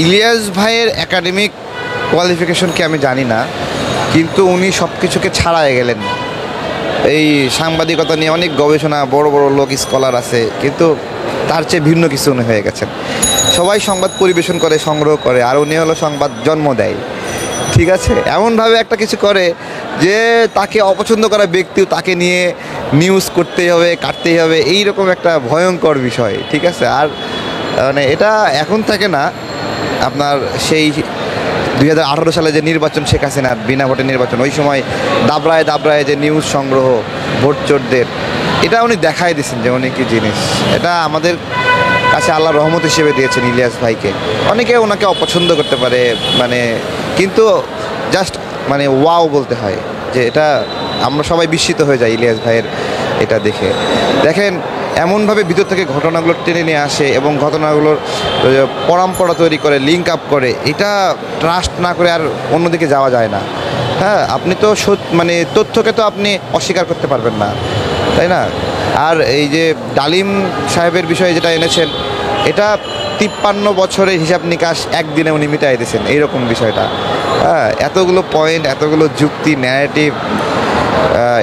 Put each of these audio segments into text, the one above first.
ইলিয়াস ভাইয়ের academic qualification কি আমি জানি না, কিন্তু উনি সব কিছুকে ছাড়াই গেলেন। এই সাংবাদিকতা নিয়ে অনেক গবেষণা, বড় বড় লোক স্কলার আছে, কিন্তু তার চেয়ে ভিন্ন কিছু উনি হয়ে গেছেন। সবাই সংবাদ পরিবেশন করে, সংগ্রহ করে, আর উনি হলো সংবাদ জন্ম দেয়। ঠিক আছে, এমনভাবে একটা কিছু করে যে তাকে অপছন্দ করা ব্যক্তিও তাকে নিয়ে নিউজ করতেই হবে, কাটতেই হবে, এইরকম একটা ভয়ঙ্কর বিষয়। ঠিক আছে, আর মানে এটা এখন থেকে না, আপনার সেই 2018 সালে যে নির্বাচন, শেখ হাসিনার বিনা ভোটের নির্বাচন, ওই সময় দাবরায় দাবরায় যে নিউজ সংগ্রহ, ভোট চোরদের, এটা উনি দেখাই দিয়েছেন যে উনি কী জিনিস। এটা আমাদের কাছে আল্লাহ রহমত হিসেবে দিয়েছেন ইলিয়াস ভাইকে। অনেকে ওনাকে অপছন্দ করতে পারে, মানে, কিন্তু জাস্ট মানে ওয়াও বলতে হয় যে এটা আমরা সবাই বিস্মিত হয়ে যাই ইলিয়াস ভাইয়ের এটা দেখে। দেখেন, এমনভাবে ভিতর থেকে ঘটনাগুলো টেনে নিয়ে আসে এবং ঘটনাগুলোর পরম্পরা তৈরি করে, লিঙ্ক আপ করে। এটা ট্রাস্ট না করে আর অন্যদিকে যাওয়া যায় না। হ্যাঁ, আপনি তো মানে তথ্যকে তো আপনি অস্বীকার করতে পারবেন না, তাই না? আর এই যে ডালিম সাহেবের বিষয়ে যেটা এনেছেন, এটা 53 বছরের হিসাব নিকাশ একদিনে উনি মিটাই দিয়েছেন, এইরকম বিষয়টা। হ্যাঁ, এতগুলো পয়েন্ট, এতগুলো যুক্তি, ন্যারেটিভ,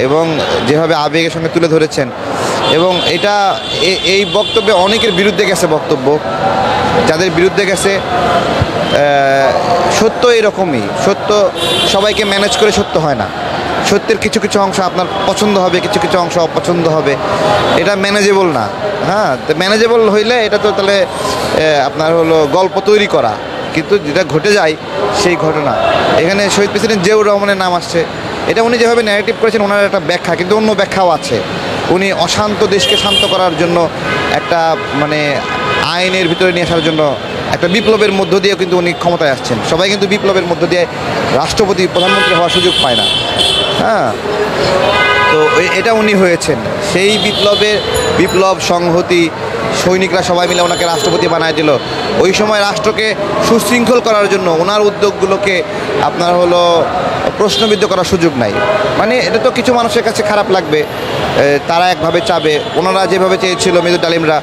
এবং যেভাবে আবেগের সঙ্গে তুলে ধরেছেন, এবং এটা এই বক্তব্যে অনেকের বিরুদ্ধে গেছে বক্তব্য, যাদের বিরুদ্ধে গেছে। সত্য এরকমই, সত্য সবাইকে ম্যানেজ করে সত্য হয় না। সত্যের কিছু কিছু অংশ আপনার পছন্দ হবে, কিছু কিছু অংশ অপছন্দ হবে, এটা ম্যানেজেবল না। হ্যাঁ, তো ম্যানেজেবল হইলে এটা তো তাহলে আপনার হলো গল্প তৈরি করা, কিন্তু যেটা ঘটে যায় সেই ঘটনা। এখানে শহীদ প্রেসিডেন্ট জিয়াউর রহমানের নাম আসছে, এটা উনি যেভাবে ন্যারেটিভ করেছেন ওনার একটা ব্যাখ্যা, কিন্তু অন্য ব্যাখ্যাও আছে। উনি অশান্ত দেশকে শান্ত করার জন্য একটা মানে আইনের ভিতরে নিয়ে আসার জন্য একটা বিপ্লবের মধ্য দিয়েও কিন্তু উনি ক্ষমতায় আসছেন। সবাই কিন্তু বিপ্লবের মধ্য দিয়ে রাষ্ট্রপতি, প্রধানমন্ত্রী হওয়ার সুযোগ পায় না। হ্যাঁ, তো এটা উনি হয়েছেন। সেই বিপ্লব সংহতি, সৈনিকরা সবাই মিলে ওনাকে রাষ্ট্রপতি বানায় দিল। ওই সময় রাষ্ট্রকে সুশৃঙ্খল করার জন্য ওনার উদ্যোগগুলোকে আপনার হলো প্রশ্নবিদ্ধ করার সুযোগ নাই। মানে এটা তো কিছু মানুষের কাছে খারাপ লাগবে, তারা একভাবে চাবে, ওনারা যেভাবে চেয়েছিল মেজর ডালিমরা,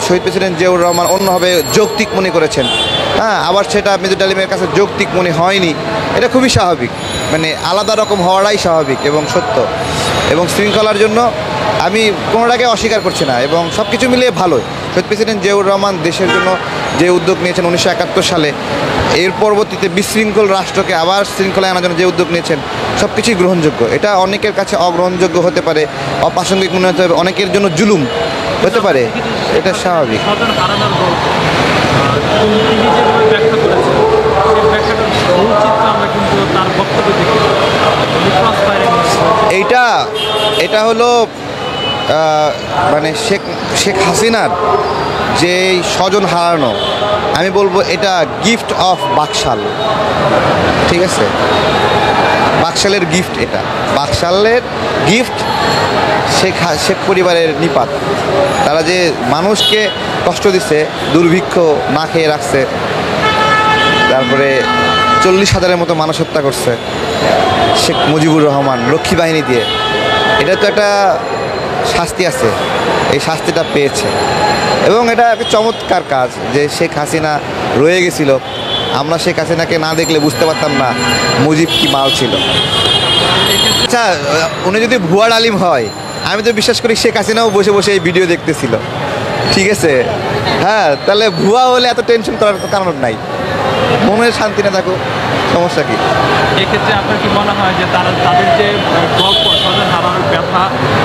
শহীদ প্রেসিডেন্ট জিয়াউর রহমান অন্যভাবে যৌক্তিক মনে করেছেন। হ্যাঁ, আবার সেটা মেজর ডালিমের কাছে যৌক্তিক মনে হয়নি। এটা খুবই স্বাভাবিক, মানে আলাদা রকম হওয়াটাই স্বাভাবিক এবং সত্য। এবং শৃঙ্খলার জন্য আমি কোনোটাকে অস্বীকার করছি না, এবং সব কিছু মিলিয়ে ভালো। শহীদ প্রেসিডেন্ট জিয়াউর রহমান দেশের জন্য যে উদ্যোগ নিয়েছেন 1971 সালে, এর পরবর্তীতে বিশৃঙ্খল রাষ্ট্রকে আবার শৃঙ্খলায় আনার জন্য যে উদ্যোগ নিয়েছেন, সব কিছুই গ্রহণযোগ্য। এটা অনেকের কাছে অগ্রহণযোগ্য হতে পারে, অপ্রাসঙ্গিক মনে হতে হবে, অনেকের জন্য জুলুম হতে পারে, এটা স্বাভাবিক। এটা হলো মানে শেখ হাসিনার যে স্বজন হারানো, আমি বলবো এটা গিফট অফ বাকশাল। ঠিক আছে, বাকশালের গিফট, এটা বাকশালের গিফট। শেখ পরিবারের নিপাত, তারা যে মানুষকে কষ্ট দিচ্ছে, দুর্ভিক্ষ না খেয়ে রাখছে, তারপরে 40,000-এর মতো মানুষ হত্যা করছে শেখ মুজিবুর রহমান রক্ষী বাহিনী দিয়ে। এটা তো একটা শাস্তি আছে, এই শাস্তিটা পেয়েছে, এবং এটা একটা চমৎকার কাজ যে শেখ হাসিনা রয়ে গেছিল। আমরা শেখ হাসিনাকে না দেখলে বুঝতে পারতাম না মুজিব কি মাল ছিল। আচ্ছা, উনি যদি ভুয়া ডালিম হয়, আমি তো বিশ্বাস করি শেখ হাসিনাও বসে বসে এই ভিডিও দেখতেছিল। ঠিক আছে, হ্যাঁ, তাহলে ভুয়া হলে এত টেনশন করার কারণ নাই। মনের শান্তি না থাকুক, সমস্যা কি? এক্ষেত্রে আপনার কি মনে হয় যে তাদের যে গল্প, স্বজন হারানোর ব্যথা,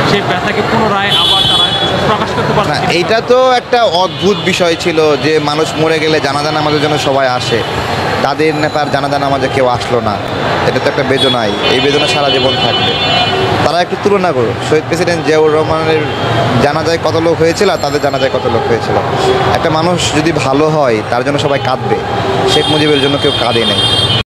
সেই ব্যথাকে পুনরায় আবার তারা প্রকাশ করতে পারে? এইটা তো একটা অদ্ভুত বিষয় ছিল যে মানুষ মরে গেলে জানাজা নামাজের জন্য সবাই আসে, তাদের নেতার জানাজা নামাজে কেউ আসলো না। এটা তো একটা বেদনাই, এই বেদনা সারা জীবন থাকবে। তারা একটু তুলনা করুন, শহীদ প্রেসিডেন্ট জিয়াউর রহমানের জানাজায় কত লোক হয়েছিল আর তাদের জানাজায় কত লোক হয়েছিল। একটা মানুষ যদি ভালো হয় তার জন্য সবাই কাঁদবে, শেখ মুজিবের জন্য কেউ কাঁদে নাই।